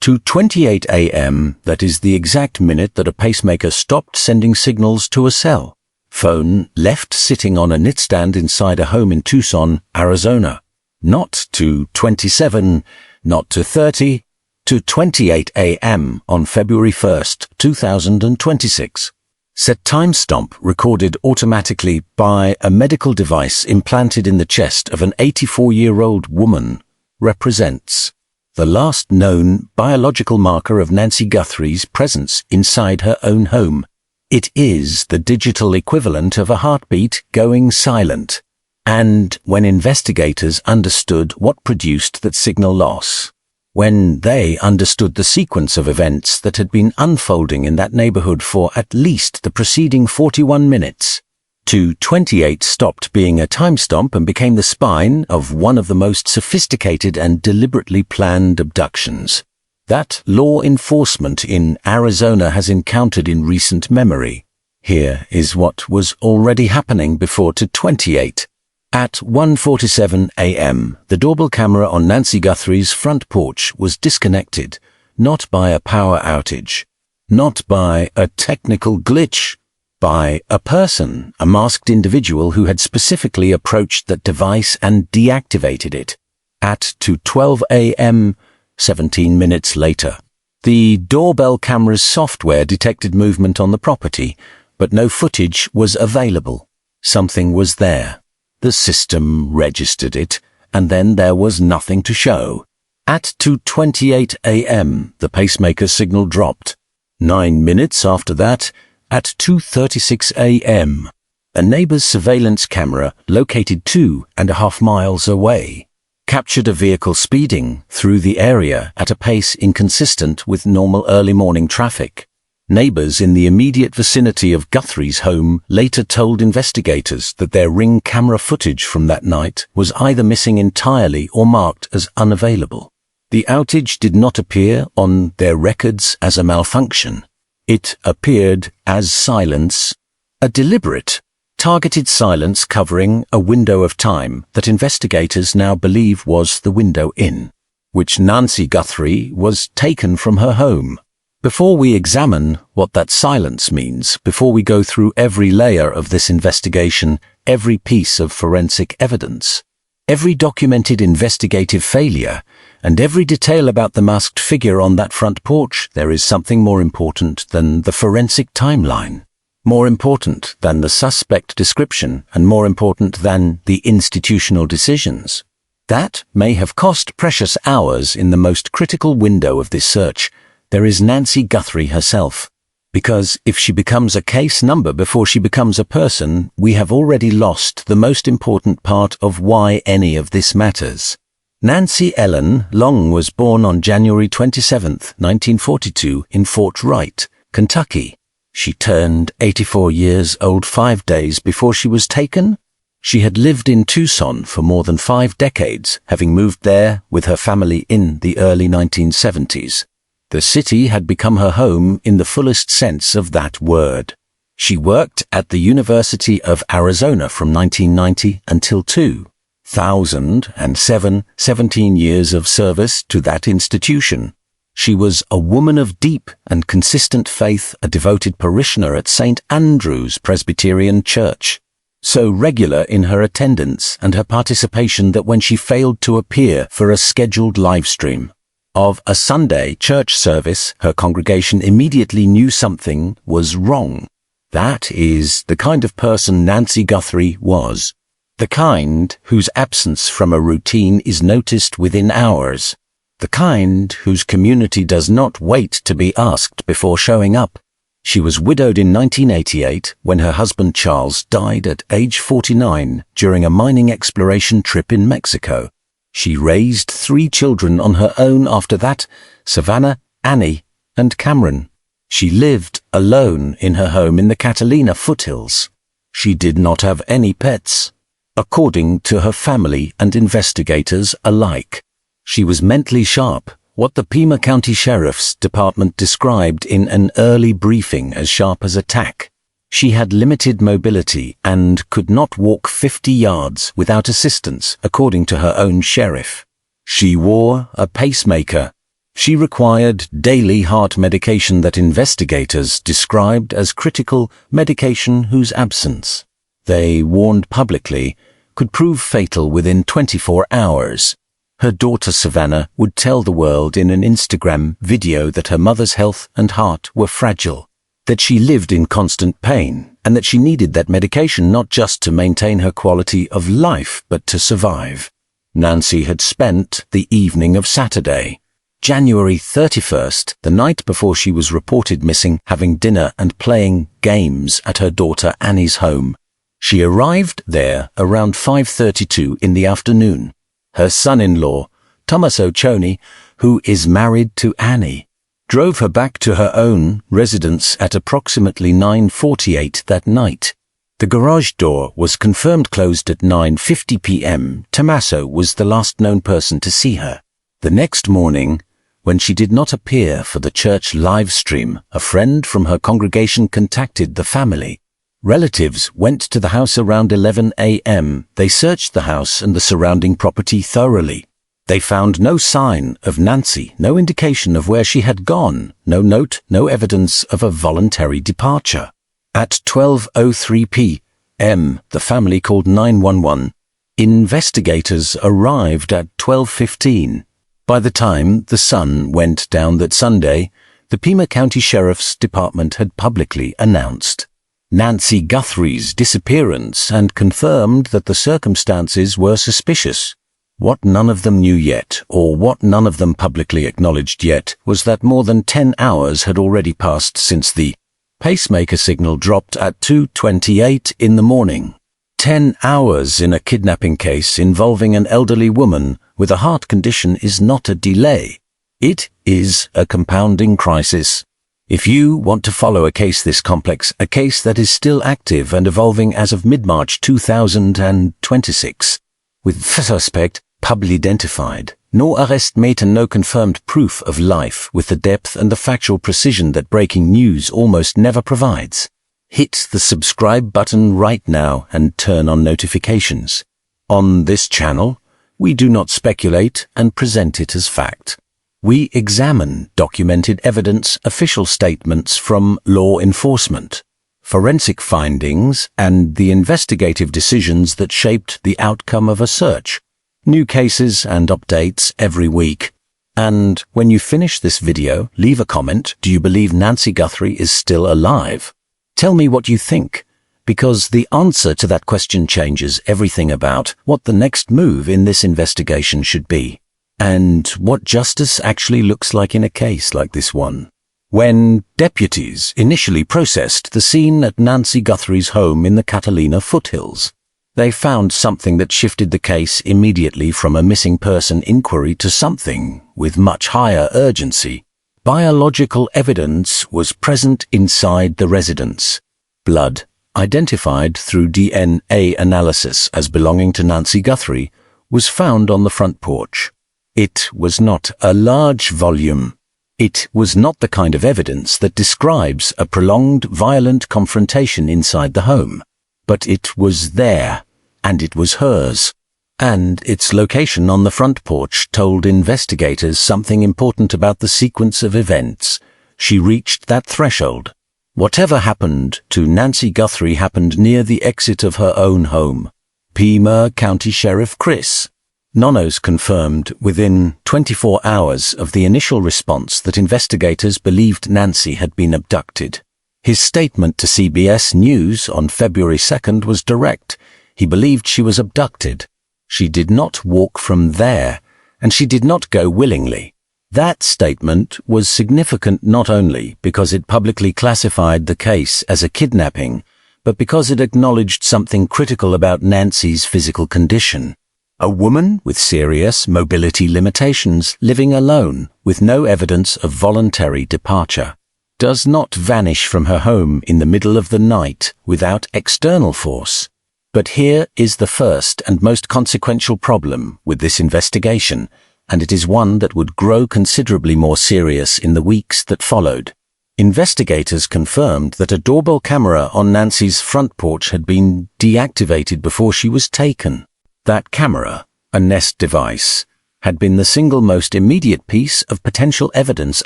2:28 a.m., that is the exact minute that a pacemaker stopped sending signals to a cell. Phone left sitting on a nightstand inside a home in Tucson, Arizona. Not 2:27, not 2:30, 2:28 a.m. on February 1st, 2026. Set timestamp recorded automatically by a medical device implanted in the chest of an 84-year-old woman represents the last known biological marker of Nancy Guthrie's presence inside her own home. It is the digital equivalent of a heartbeat going silent. And when investigators understood what produced that signal loss, when they understood the sequence of events that had been unfolding in that neighborhood for at least the preceding 41 minutes, 2:28 stopped being a timestamp and became the spine of one of the most sophisticated and deliberately planned abductions that law enforcement in Arizona has encountered in recent memory. Here is what was already happening before 2:28. At 1:47 a.m., the doorbell camera on Nancy Guthrie's front porch was disconnected, not by a power outage, not by a technical glitch, by a person, a masked individual who had specifically approached that device and deactivated it. At 2:12 a.m., 17 minutes later, the doorbell camera's software detected movement on the property, but no footage was available. Something was there. The system registered it, and then there was nothing to show. At 2:28 a.m., the pacemaker signal dropped. 9 minutes after that, at 2:36 a.m., a neighbor's surveillance camera located 2.5 miles away captured a vehicle speeding through the area at a pace inconsistent with normal early morning traffic. Neighbors in the immediate vicinity of Guthrie's home later told investigators that their Ring camera footage from that night was either missing entirely or marked as unavailable. The outage did not appear on their records as a malfunction. It appeared as silence, a deliberate, targeted silence covering a window of time that investigators now believe was the window in which Nancy Guthrie was taken from her home. Before we examine what that silence means, before we go through every layer of this investigation, every piece of forensic evidence, every documented investigative failure, and every detail about the masked figure on that front porch, there is something more important than the forensic timeline, more important than the suspect description, and more important than the institutional decisions. That may have cost precious hours in the most critical window of this search. There is Nancy Guthrie herself. Because if she becomes a case number before she becomes a person, we have already lost the most important part of why any of this matters. Nancy Ellen Long was born on January 27, 1942 in Fort Wright, Kentucky. She turned 84 years old 5 days before she was taken. She had lived in Tucson for more than 5 decades, having moved there with her family in the early 1970s. The city had become her home in the fullest sense of that word. She worked at the University of Arizona from 1990 until 2007, 17 years of service to that institution. She was a woman of deep and consistent faith, a devoted parishioner at St. Andrew's Presbyterian Church, so regular in her attendance and her participation that when she failed to appear for a scheduled livestream of a Sunday church service, her congregation immediately knew something was wrong. That is the kind of person Nancy Guthrie was. The kind whose absence from a routine is noticed within hours. The kind whose community does not wait to be asked before showing up. She was widowed in 1988 when her husband Charles died at age 49 during a mining exploration trip in Mexico. She raised 3 children on her own after that, Savannah, Annie, and Cameron. She lived alone in her home in the Catalina foothills. She did not have any pets, according to her family and investigators alike. She was mentally sharp, what the Pima County Sheriff's Department described in an early briefing as sharp as a tack. She had limited mobility and could not walk 50 yards without assistance, according to her own sheriff. She wore a pacemaker. She required daily heart medication that investigators described as critical medication whose absence, they warned publicly, could prove fatal within 24 hours. Her daughter Savannah would tell the world in an Instagram video that her mother's health and heart were fragile, that she lived in constant pain, and that she needed that medication not just to maintain her quality of life, but to survive. Nancy had spent the evening of Saturday, January 31st, the night before she was reported missing, having dinner and playing games at her daughter Annie's home. She arrived there around 5:32 in the afternoon. Her son-in-law, Thomas Ochoni, who is married to Annie, drove her back to her own residence at approximately 9:48 that night. The garage door was confirmed closed at 9:50 p.m. Tommaso was the last known person to see her. The next morning, when she did not appear for the church livestream, a friend from her congregation contacted the family. Relatives went to the house around 11 a.m. They searched the house and the surrounding property thoroughly. They found no sign of Nancy, no indication of where she had gone, no note, no evidence of a voluntary departure. At 12:03 p.m., the family called 911. Investigators arrived at 12:15. By the time the sun went down that Sunday, the Pima County Sheriff's Department had publicly announced Nancy Guthrie's disappearance and confirmed that the circumstances were suspicious. What none of them knew yet, or what none of them publicly acknowledged yet, was that more than 10 hours had already passed since the pacemaker signal dropped at 2:28 in the morning. 10 hours in a kidnapping case involving an elderly woman with a heart condition is not a delay. It is a compounding crisis. If you want to follow a case this complex, a case that is still active and evolving as of mid-March 2026, with suspect publicly identified, no arrest made and no confirmed proof of life with the depth and the factual precision that breaking news almost never provides, hit the subscribe button right now and turn on notifications. On this channel, we do not speculate and present it as fact. We examine documented evidence, official statements from law enforcement, forensic findings, and the investigative decisions that shaped the outcome of a search. New cases and updates every week. And when you finish this video, leave a comment. Do you believe Nancy Guthrie is still alive? Tell me what you think, because the answer to that question changes everything about what the next move in this investigation should be, and what justice actually looks like in a case like this one. When deputies initially processed the scene at Nancy Guthrie's home in the Catalina foothills, they found something that shifted the case immediately from a missing person inquiry to something with much higher urgency. Biological evidence was present inside the residence. Blood, identified through DNA analysis as belonging to Nancy Guthrie, was found on the front porch. It was not a large volume. It was not the kind of evidence that describes a prolonged, violent confrontation inside the home. But it was there, and it was hers. And its location on the front porch told investigators something important about the sequence of events. She reached that threshold. Whatever happened to Nancy Guthrie happened near the exit of her own home. Pima County Sheriff Chris Nonos confirmed within 24 hours of the initial response that investigators believed Nancy had been abducted. His statement to CBS News on February 2nd was direct. He believed she was abducted. She did not walk from there, and she did not go willingly. That statement was significant not only because it publicly classified the case as a kidnapping, but because it acknowledged something critical about Nancy's physical condition. A woman with serious mobility limitations living alone with no evidence of voluntary departure does not vanish from her home in the middle of the night without external force. But here is the first and most consequential problem with this investigation, and it is one that would grow considerably more serious in the weeks that followed. Investigators confirmed that a doorbell camera on Nancy's front porch had been deactivated before she was taken. That camera, a Nest device, had been the single most immediate piece of potential evidence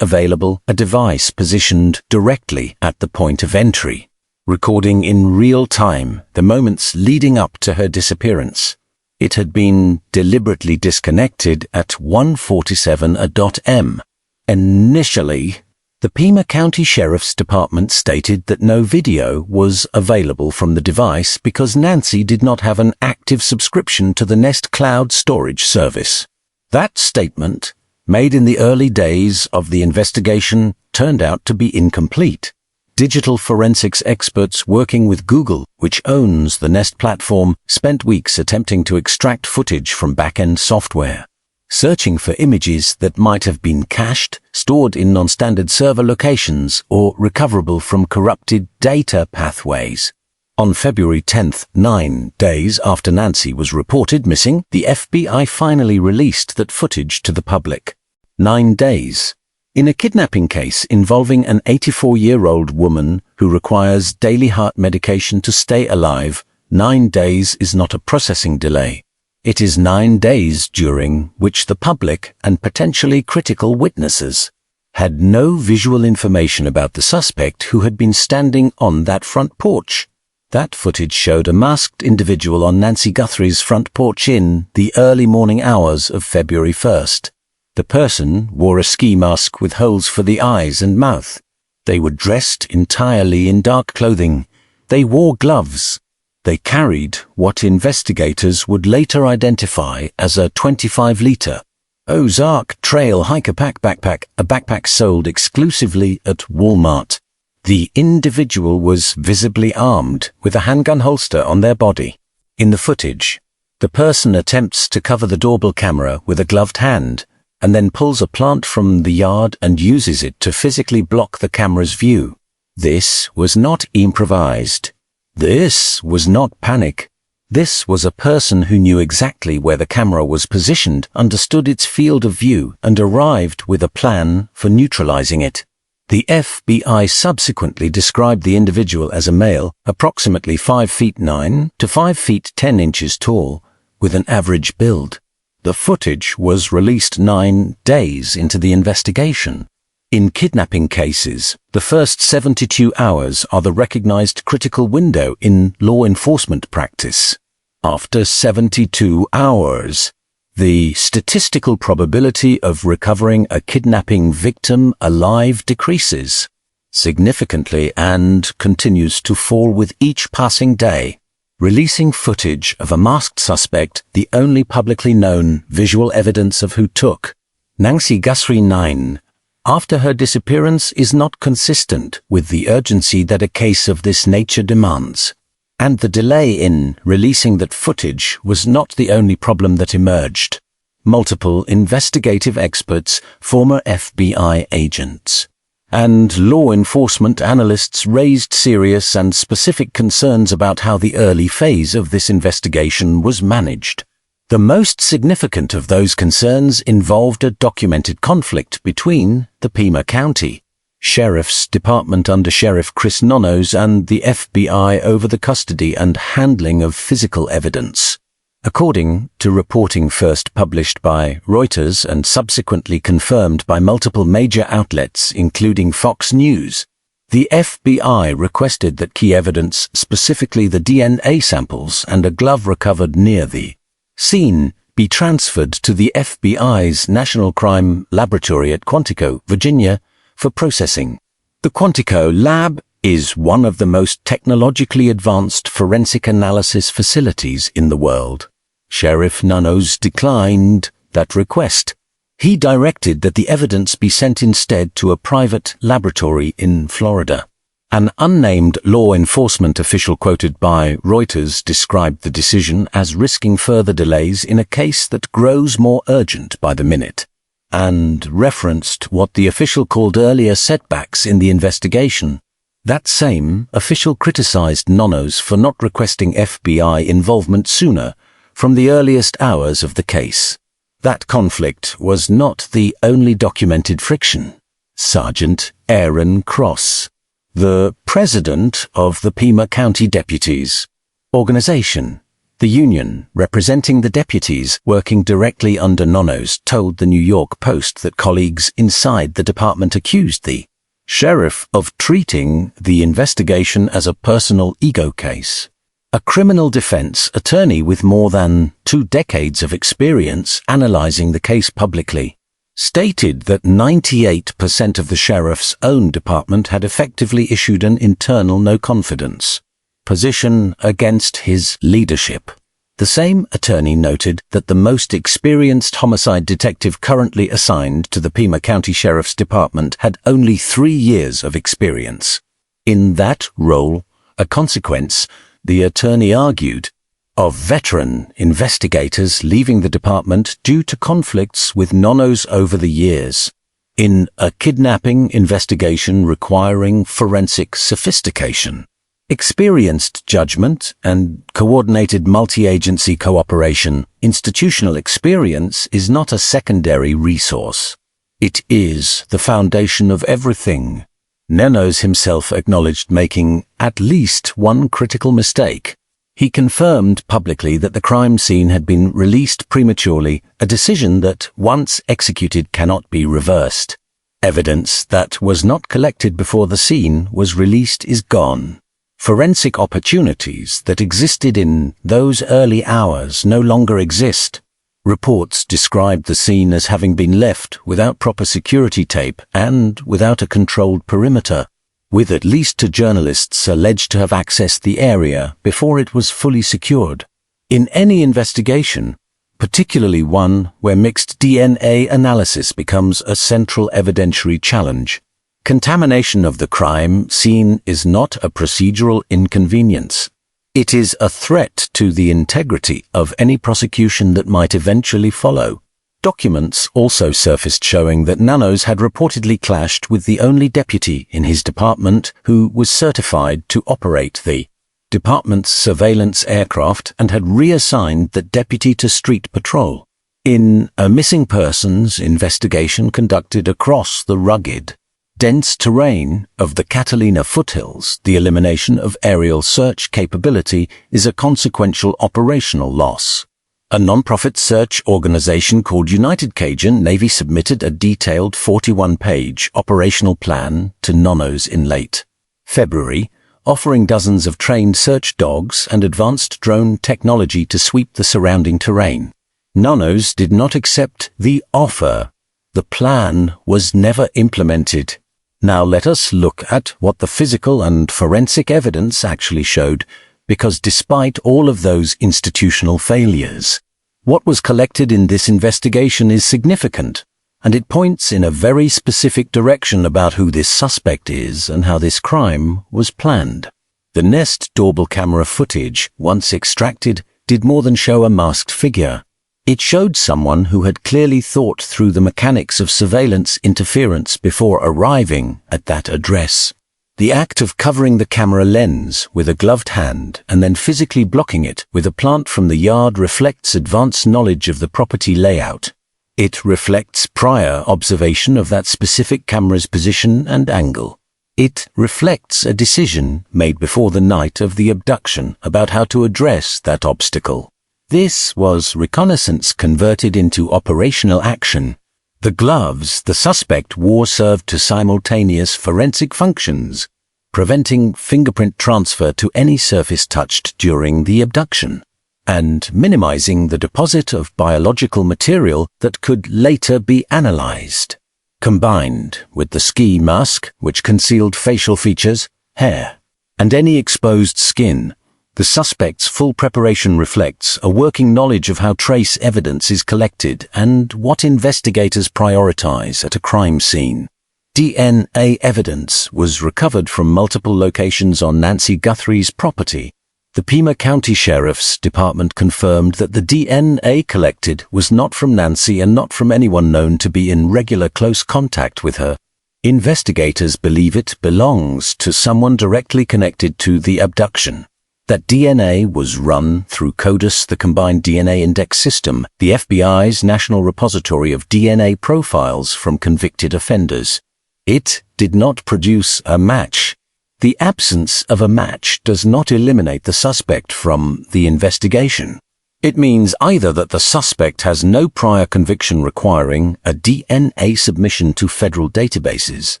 available, a device positioned directly at the point of entry, recording in real time the moments leading up to her disappearance. It had been deliberately disconnected at 1:47 a.m. Initially, the Pima County Sheriff's Department stated that no video was available from the device because Nancy did not have an active subscription to the Nest Cloud storage service. That statement, made in the early days of the investigation, turned out to be incomplete. Digital forensics experts working with Google, which owns the Nest platform, spent weeks attempting to extract footage from back-end software, searching for images that might have been cached, stored in non-standard server locations, or recoverable from corrupted data pathways. On February 10th, 9 days after Nancy was reported missing, the FBI finally released that footage to the public. 9 days. In a kidnapping case involving an 84-year-old woman who requires daily heart medication to stay alive, 9 days is not a processing delay. It is 9 days during which the public and potentially critical witnesses had no visual information about the suspect who had been standing on that front porch. That footage showed a masked individual on Nancy Guthrie's front porch in the early morning hours of February 1st. The person wore a ski mask with holes for the eyes and mouth. They were dressed entirely in dark clothing. They wore gloves. They carried what investigators would later identify as a 25-liter Ozark Trail Hiker backpack, a backpack sold exclusively at Walmart. The individual was visibly armed with a handgun holster on their body. In the footage, the person attempts to cover the doorbell camera with a gloved hand and then pulls a plant from the yard and uses it to physically block the camera's view. This was not improvised. This was not panic. This was a person who knew exactly where the camera was positioned, understood its field of view, and arrived with a plan for neutralizing it. The FBI subsequently described the individual as a male, approximately 5 feet 9 to 5 feet 10 inches tall, with an average build. The footage was released 9 days into the investigation. In kidnapping cases, the first 72 hours are the recognized critical window in law enforcement practice. After 72 hours, the statistical probability of recovering a kidnapping victim alive decreases significantly and continues to fall with each passing day. Releasing footage of a masked suspect, the only publicly known visual evidence of who took Nancy Guthrie 9 after her disappearance, is not consistent with the urgency that a case of this nature demands. And the delay in releasing that footage was not the only problem that emerged. Multiple investigative experts, former FBI agents, and law enforcement analysts raised serious and specific concerns about how the early phase of this investigation was managed. The most significant of those concerns involved a documented conflict between the Pima County Sheriff's Department under Sheriff Chris Nonos and the FBI over the custody and handling of physical evidence. According to reporting first published by Reuters and subsequently confirmed by multiple major outlets, including Fox News, the FBI requested that key evidence, specifically the DNA samples and a glove recovered near the scene, be transferred to the FBI's National Crime Laboratory at Quantico, Virginia, for processing. The Quantico Lab is one of the most technologically advanced forensic analysis facilities in the world. Sheriff Nonos declined that request. He directed that the evidence be sent instead to a private laboratory in Florida. An unnamed law enforcement official quoted by Reuters described the decision as risking further delays in a case that grows more urgent by the minute, and referenced what the official called earlier setbacks in the investigation. That same official criticized Nonos for not requesting FBI involvement sooner, from the earliest hours of the case. That conflict was not the only documented friction. Sergeant Aaron Cross, the president of the Pima County Deputies Organization, The union, representing the deputies working directly under Nonos, told the New York Post that colleagues inside the department accused the sheriff of treating the investigation as a personal ego case. A criminal defense attorney with more than 2 decades of experience analyzing the case publicly stated that 98% of the sheriff's own department had effectively issued an internal no-confidence position against his leadership. The same attorney noted that the most experienced homicide detective currently assigned to the Pima County Sheriff's Department had only 3 years of experience in that role, a consequence, the attorney argued, of veteran investigators leaving the department due to conflicts with Nonos over the years. In a kidnapping investigation requiring forensic sophistication, experienced judgment, and coordinated multi-agency cooperation, institutional experience is not a secondary resource. It is the foundation of everything. Nonos himself acknowledged making at least one critical mistake. He confirmed publicly that the crime scene had been released prematurely, a decision that, once executed, cannot be reversed. Evidence that was not collected before the scene was released is gone. Forensic opportunities that existed in those early hours no longer exist. Reports described the scene as having been left without proper security tape and without a controlled perimeter, with at least 2 journalists alleged to have accessed the area before it was fully secured. In any investigation, particularly one where mixed DNA analysis becomes a central evidentiary challenge, contamination of the crime scene is not a procedural inconvenience. It is a threat to the integrity of any prosecution that might eventually follow. Documents also surfaced showing that Nonos had reportedly clashed with the only deputy in his department who was certified to operate the department's surveillance aircraft and had reassigned the deputy to street patrol. In a missing persons investigation conducted across the rugged, dense terrain of the Catalina foothills, the elimination of aerial search capability is a consequential operational loss. A non-profit search organization called United Cajun Navy submitted a detailed 41-page operational plan to Nonos in late February, offering dozens of trained search dogs and advanced drone technology to sweep the surrounding terrain. Nonos did not accept the offer. The plan was never implemented. Now let us look at what the physical and forensic evidence actually showed, because despite all of those institutional failures, what was collected in this investigation is significant, and it points in a very specific direction about who this suspect is and how this crime was planned. The Nest doorbell camera footage, once extracted, did more than show a masked figure. It showed someone who had clearly thought through the mechanics of surveillance interference before arriving at that address. The act of covering the camera lens with a gloved hand and then physically blocking it with a plant from the yard reflects advanced knowledge of the property layout. It reflects prior observation of that specific camera's position and angle. It reflects a decision made before the night of the abduction about how to address that obstacle. This was reconnaissance converted into operational action. The gloves the suspect wore served to simultaneous forensic functions, preventing fingerprint transfer to any surface touched during the abduction, and minimizing the deposit of biological material that could later be analyzed. Combined with the ski mask, which concealed facial features, hair, and any exposed skin, the suspect's full preparation reflects a working knowledge of how trace evidence is collected and what investigators prioritize at a crime scene. DNA evidence was recovered from multiple locations on Nancy Guthrie's property. The Pima County Sheriff's Department confirmed that the DNA collected was not from Nancy and not from anyone known to be in regular close contact with her. Investigators believe it belongs to someone directly connected to the abduction. That DNA was run through CODIS, the Combined DNA Index System, the FBI's National Repository of DNA profiles from convicted offenders. It did not produce a match. The absence of a match does not eliminate the suspect from the investigation. It means either that the suspect has no prior conviction requiring a DNA submission to federal databases,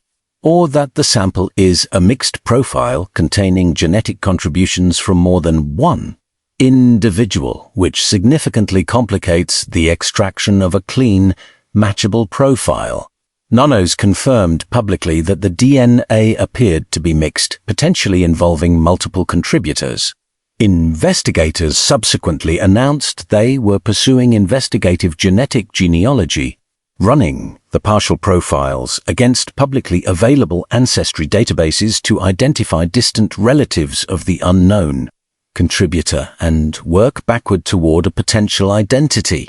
or that the sample is a mixed profile containing genetic contributions from more than one individual, which significantly complicates the extraction of a clean, matchable profile. Nanos confirmed publicly that the DNA appeared to be mixed, potentially involving multiple contributors. Investigators subsequently announced they were pursuing investigative genetic genealogy, running the partial profiles against publicly available ancestry databases to identify distant relatives of the unknown contributor and work backward toward a potential identity.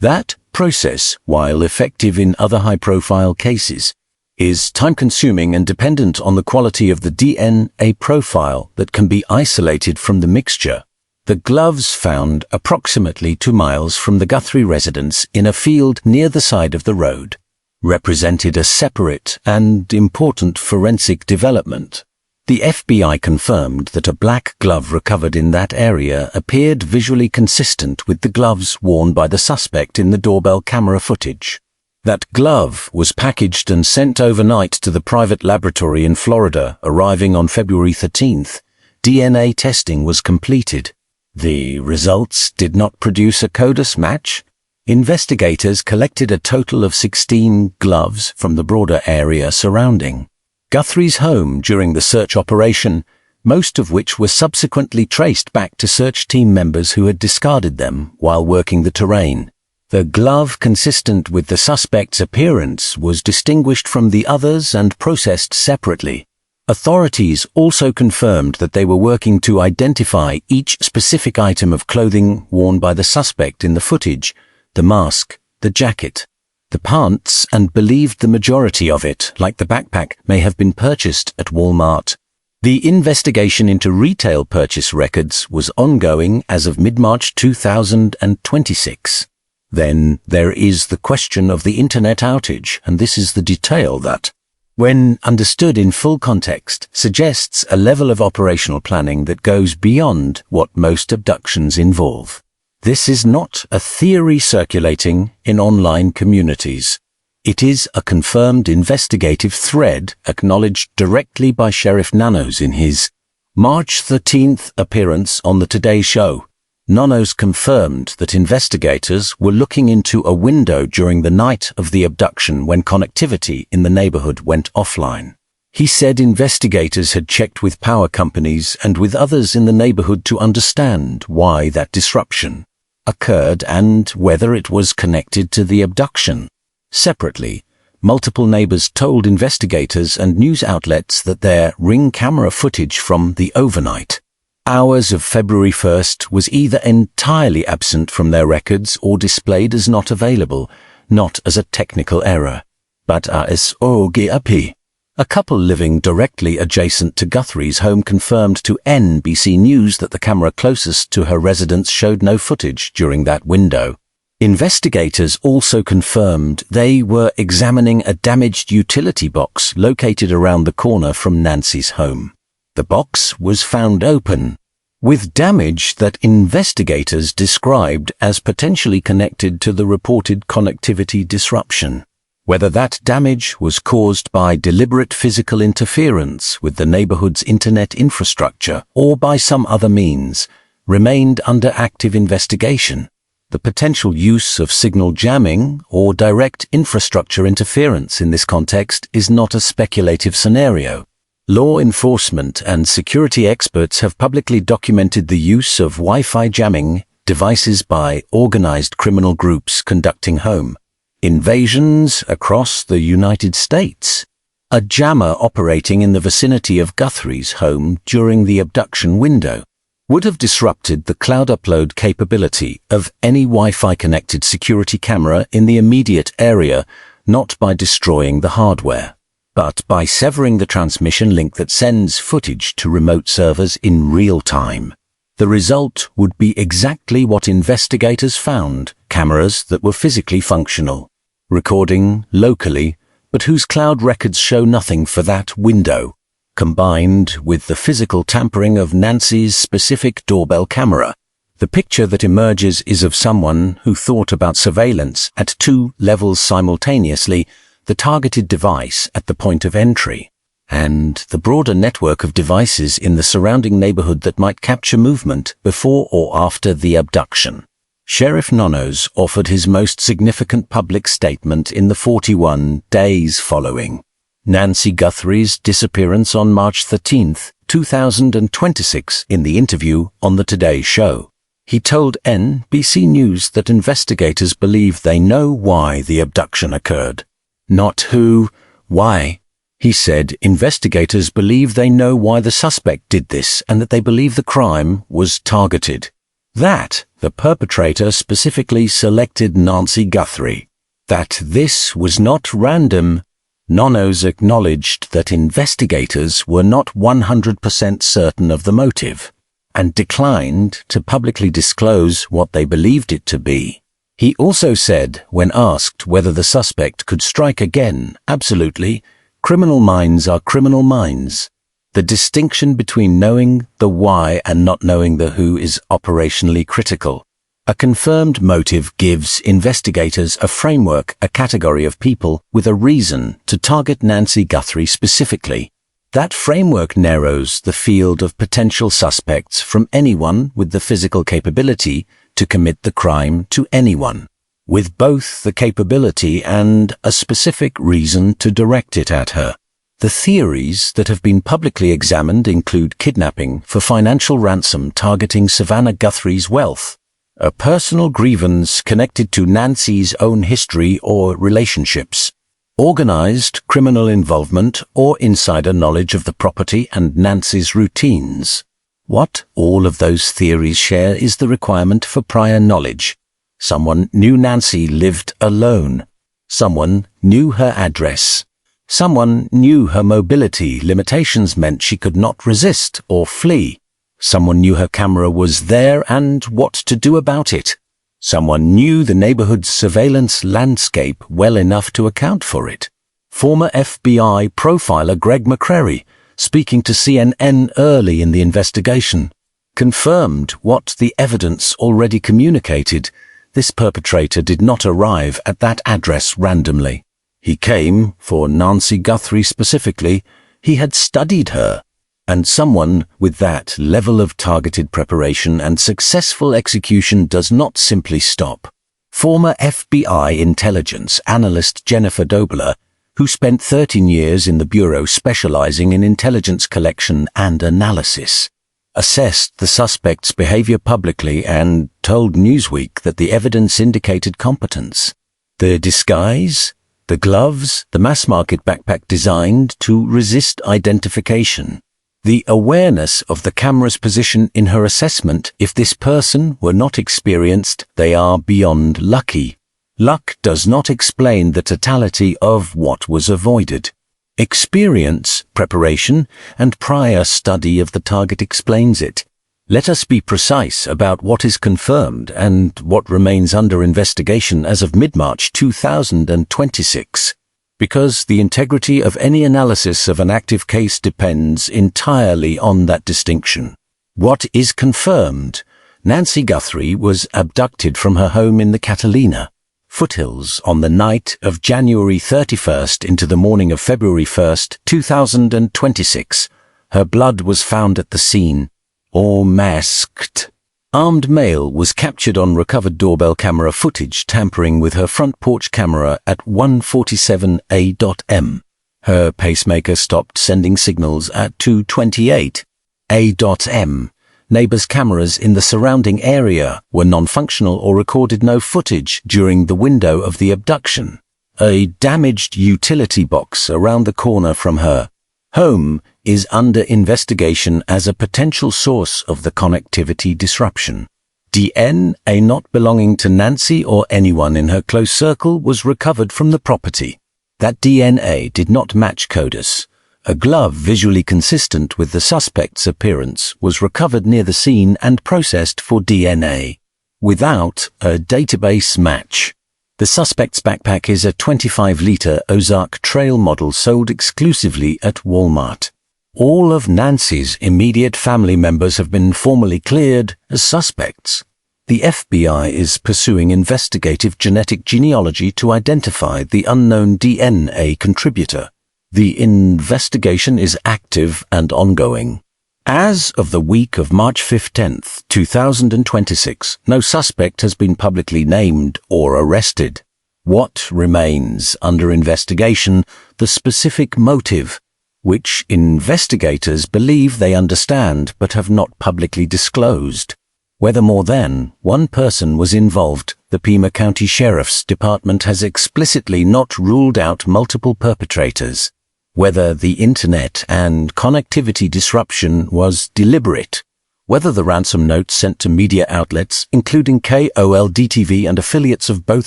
That process, while effective in other high-profile cases, is time-consuming and dependent on the quality of the DNA profile that can be isolated from the mixture. The gloves found approximately 2 miles from the Guthrie residence in a field near the side of the road represented a separate and important forensic development. The FBI confirmed that a black glove recovered in that area appeared visually consistent with the gloves worn by the suspect in the doorbell camera footage. That glove was packaged and sent overnight to the private laboratory in Florida, arriving on February 13th. DNA testing was completed. The results did not produce a CODIS match. Investigators collected a total of 16 gloves from the broader area surrounding Guthrie's home during the search operation, most of which were subsequently traced back to search team members who had discarded them while working the terrain. The glove consistent with the suspect's appearance was distinguished from the others and processed separately. Authorities also confirmed that they were working to identify each specific item of clothing worn by the suspect in the footage, the mask, the jacket, the pants, and believed the majority of it, like the backpack, may have been purchased at Walmart. The investigation into retail purchase records was ongoing as of mid-March 2026. Then there is the question of the internet outage, and this is the detail that, when understood in full context, suggests a level of operational planning that goes beyond what most abductions involve. This is not a theory circulating in online communities. It is a confirmed investigative thread acknowledged directly by Sheriff Nanos in his March 13th appearance on the Today Show. Nanos confirmed that investigators were looking into a window during the night of the abduction when connectivity in the neighborhood went offline. He said investigators had checked with power companies and with others in the neighborhood to understand why that disruption occurred and whether it was connected to the abduction. Separately, multiple neighbors told investigators and news outlets that their Ring camera footage from the overnight hours of February 1st was either entirely absent from their records or displayed as not available, not as a technical error, but as OGAP. A couple living directly adjacent to Guthrie's home confirmed to NBC News that the camera closest to her residence showed no footage during that window. Investigators also confirmed they were examining a damaged utility box located around the corner from Nancy's home. The box was found open, with damage that investigators described as potentially connected to the reported connectivity disruption. Whether that damage was caused by deliberate physical interference with the neighborhood's internet infrastructure or by some other means remained under active investigation. The potential use of signal jamming or direct infrastructure interference in this context is not a speculative scenario. Law enforcement and security experts have publicly documented the use of Wi-Fi jamming devices by organized criminal groups conducting home invasions across the United States. A jammer operating in the vicinity of Guthrie's home during the abduction window would have disrupted the cloud upload capability of any Wi-Fi connected security camera in the immediate area, not by destroying the hardware, but by severing the transmission link that sends footage to remote servers in real time. The result would be exactly what investigators found: cameras that were physically functional, recording locally, but whose cloud records show nothing for that window. combined with the physical tampering of Nancy's specific doorbell camera. The picture that emerges is of someone who thought about surveillance at 2 levels simultaneously, the targeted device at the point of entry, and the broader network of devices in the surrounding neighborhood that might capture movement before or after the abduction. Sheriff Nonos offered his most significant public statement in the 41 days following Nancy Guthrie's disappearance on March 13, 2026, in the interview on The Today Show. He told NBC News that investigators believe they know why the abduction occurred. Not who, why. He said investigators believe they know why the suspect did this and that they believe the crime was targeted. That the perpetrator specifically selected Nancy Guthrie. That this was not random. Nonos acknowledged that investigators were not 100% certain of the motive and declined to publicly disclose what they believed it to be. He also said, when asked whether the suspect could strike again, absolutely, criminal minds are criminal minds. The distinction between knowing the why and not knowing the who is operationally critical. A confirmed motive gives investigators a framework, a category of people with a reason to target Nancy Guthrie specifically. That framework narrows the field of potential suspects from anyone with the physical capability to commit the crime to anyone, with both the capability and a specific reason to direct it at her. The theories that have been publicly examined include kidnapping for financial ransom targeting Savannah Guthrie's wealth, a personal grievance connected to Nancy's own history or relationships, organized criminal involvement or insider knowledge of the property and Nancy's routines. What all of those theories share is the requirement for prior knowledge. Someone knew Nancy lived alone. Someone knew her address. Someone knew her mobility limitations meant she could not resist or flee. Someone knew her camera was there and what to do about it. Someone knew the neighborhood's surveillance landscape well enough to account for it. Former FBI profiler Greg McCrary, speaking to CNN early in the investigation, confirmed what the evidence already communicated. This perpetrator did not arrive at that address randomly. He came for Nancy Guthrie specifically. He had studied her. And someone with that level of targeted preparation and successful execution does not simply stop. Former FBI intelligence analyst Jennifer Dobler, who spent 13 years in the Bureau specializing in intelligence collection and analysis, assessed the suspect's behavior publicly and told Newsweek that the evidence indicated competence. The disguise, the gloves, the mass-market backpack designed to resist identification. The awareness of the camera's position in her assessment. If this person were not experienced, they are beyond lucky. Luck does not explain the totality of what was avoided. Experience, preparation, and prior study of the target explains it. Let us be precise about what is confirmed and what remains under investigation as of mid-March 2026. Because the integrity of any analysis of an active case depends entirely on that distinction. What is confirmed? Nancy Guthrie was abducted from her home in the Catalina foothills on the night of January 31st into the morning of February 1st, 2026. Her blood was found at the scene, or masked. Armed male was captured on recovered doorbell camera footage tampering with her front porch camera at 1:47 a.m. Her pacemaker stopped sending signals at 2:28 a.m. Neighbors' cameras in the surrounding area were non-functional or recorded no footage during the window of the abduction. A damaged utility box around the corner from her home is under investigation as a potential source of the connectivity disruption. DNA not belonging to Nancy or anyone in her close circle was recovered from the property. That DNA did not match CODIS. A glove visually consistent with the suspect's appearance was recovered near the scene and processed for DNA, without a database match. The suspect's backpack is a 25-liter Ozark Trail model sold exclusively at Walmart. All of Nancy's immediate family members have been formally cleared as suspects. The FBI is pursuing investigative genetic genealogy to identify the unknown DNA contributor. The investigation is active and ongoing. As of the week of March 15, 2026, no suspect has been publicly named or arrested. What remains under investigation? The specific motive, which investigators believe they understand but have not publicly disclosed. Whether more than one person was involved, the Pima County Sheriff's Department has explicitly not ruled out multiple perpetrators. Whether the internet and connectivity disruption was deliberate. Whether the ransom notes sent to media outlets, including KOLD-TV and affiliates of both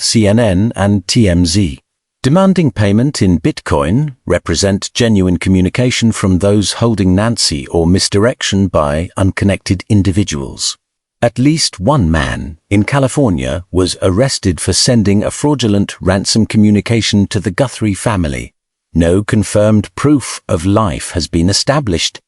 CNN and TMZ, demanding payment in Bitcoin, represent genuine communication from those holding Nancy or misdirection by unconnected individuals. At least one man in California was arrested for sending a fraudulent ransom communication to the Guthrie family. No confirmed proof of life has been established.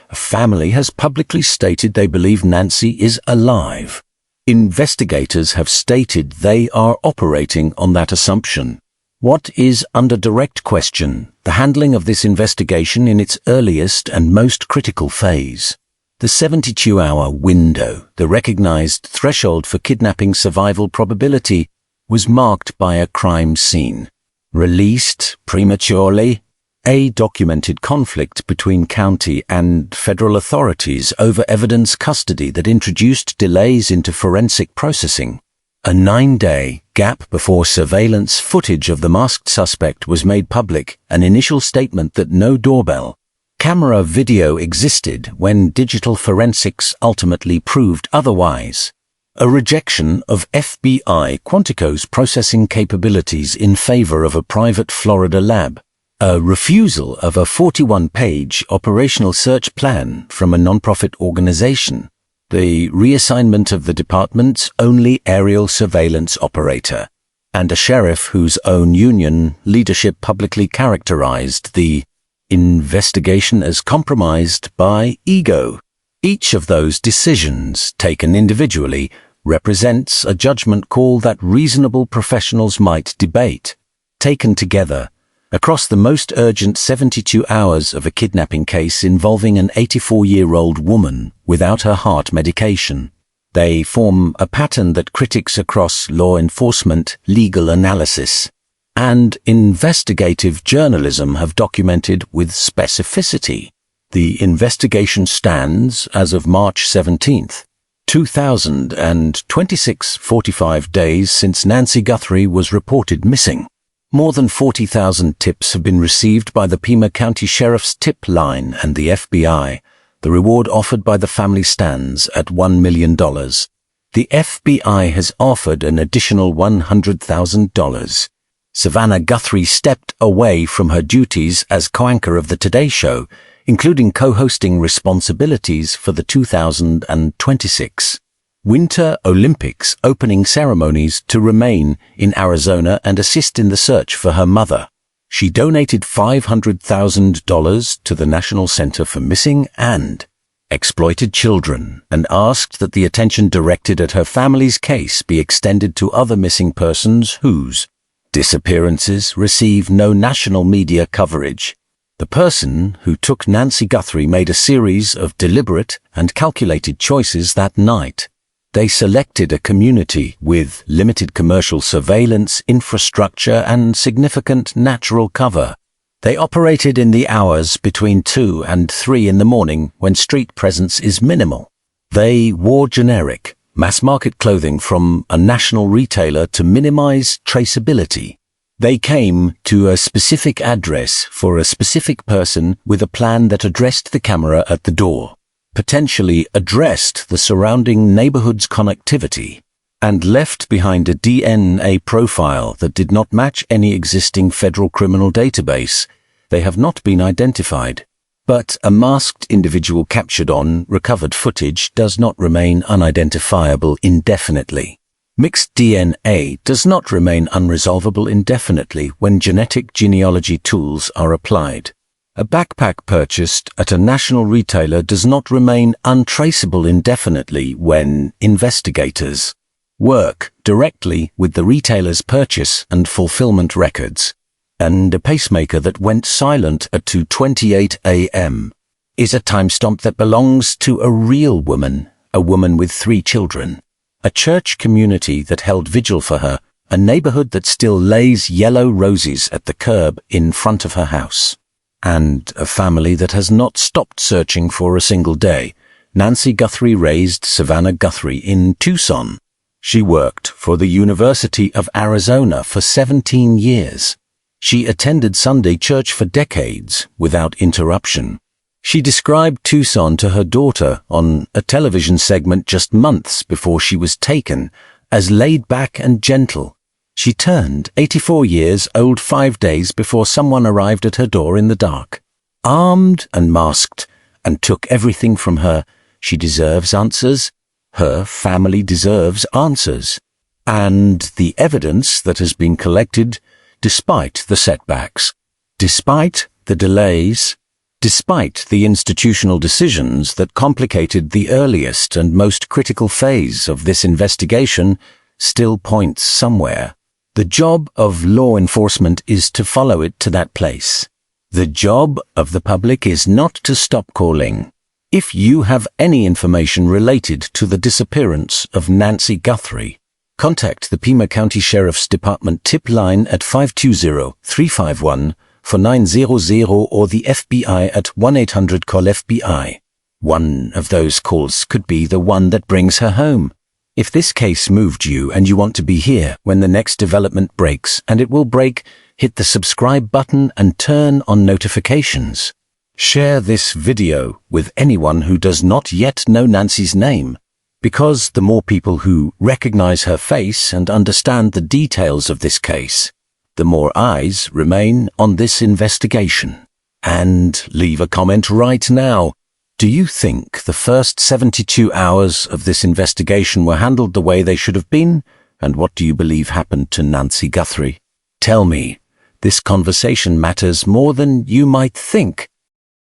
A family has publicly stated they believe Nancy is alive. Investigators have stated they are operating on that assumption. What is under direct question? The handling of this investigation in its earliest and most critical phase. The 72-hour window, the recognized threshold for kidnapping survival probability, was marked by a crime scene. Released prematurely, a documented conflict between county and federal authorities over evidence custody that introduced delays into forensic processing. A 9-day gap before surveillance footage of the masked suspect was made public, an initial statement that no doorbell camera video existed when digital forensics ultimately proved otherwise. A rejection of FBI Quantico's processing capabilities in favor of a private Florida lab. A refusal of a 41-page operational search plan from a nonprofit organization. The reassignment of the department's only aerial surveillance operator. And a sheriff whose own union leadership publicly characterized the investigation as compromised by ego. Each of those decisions, taken individually, represents a judgment call that reasonable professionals might debate. Taken together, across the most urgent 72 hours of a kidnapping case involving an 84-year-old woman without her heart medication, they form a pattern that critics across law enforcement, legal analysis, and investigative journalism have documented with specificity. The investigation stands as of March 17th, 2026, 45 days since Nancy Guthrie was reported missing. More than 40,000 tips have been received by the Pima County Sheriff's Tip Line and the FBI. The reward offered by the family stands at $1 million. The FBI has offered an additional $100,000. Savannah Guthrie stepped away from her duties as co-anchor of the Today Show, including co-hosting responsibilities for the 2026 Winter Olympics opening ceremonies to remain in Arizona and assist in the search for her mother. She donated $500,000 to the National Center for Missing and Exploited Children and asked that the attention directed at her family's case be extended to other missing persons whose disappearances receive no national media coverage. The person who took Nancy Guthrie made a series of deliberate and calculated choices that night. They selected a community with limited commercial surveillance, infrastructure, and significant natural cover. They operated in the hours between 2 and 3 in the morning when street presence is minimal. They wore generic, mass-market clothing from a national retailer to minimize traceability. They came to a specific address for a specific person with a plan that addressed the camera at the door, potentially addressed the surrounding neighborhood's connectivity, and left behind a DNA profile that did not match any existing federal criminal database. They have not been identified. But a masked individual captured on recovered footage does not remain unidentifiable indefinitely. Mixed DNA does not remain unresolvable indefinitely when genetic genealogy tools are applied. A backpack purchased at a national retailer does not remain untraceable indefinitely when investigators work directly with the retailer's purchase and fulfillment records. And a pacemaker that went silent at 2:28 a.m. is a timestamp that belongs to a real woman, a woman with 3 children, a church community that held vigil for her, a neighborhood that still lays yellow roses at the curb in front of her house, and a family that has not stopped searching for a single day. Nancy Guthrie raised Savannah Guthrie in Tucson. She worked for the University of Arizona for 17 years. She attended Sunday church for decades without interruption. She described Tucson to her daughter on a television segment just months before she was taken as laid back and gentle. She turned 84 years old 5 days before someone arrived at her door in the dark, armed and masked, and took everything from her. She deserves answers. Her family deserves answers. And the evidence that has been collected, despite the setbacks, despite the delays, despite the institutional decisions that complicated the earliest and most critical phase of this investigation, still points somewhere. The job of law enforcement is to follow it to that place. The job of the public is not to stop calling. If you have any information related to the disappearance of Nancy Guthrie, contact the Pima County Sheriff's Department tip line at 520-351-4900 or the FBI at 1-800-CALL-FBI. One of those calls could be the one that brings her home. If this case moved you and you want to be here when the next development breaks, and it will break, hit the subscribe button and turn on notifications. Share this video with anyone who does not yet know Nancy's name, because the more people who recognize her face and understand the details of this case, the more eyes remain on this investigation. And leave a comment right now. Do you think the first 72 hours of this investigation were handled the way they should have been? And what do you believe happened to Nancy Guthrie? Tell me. This conversation matters more than you might think.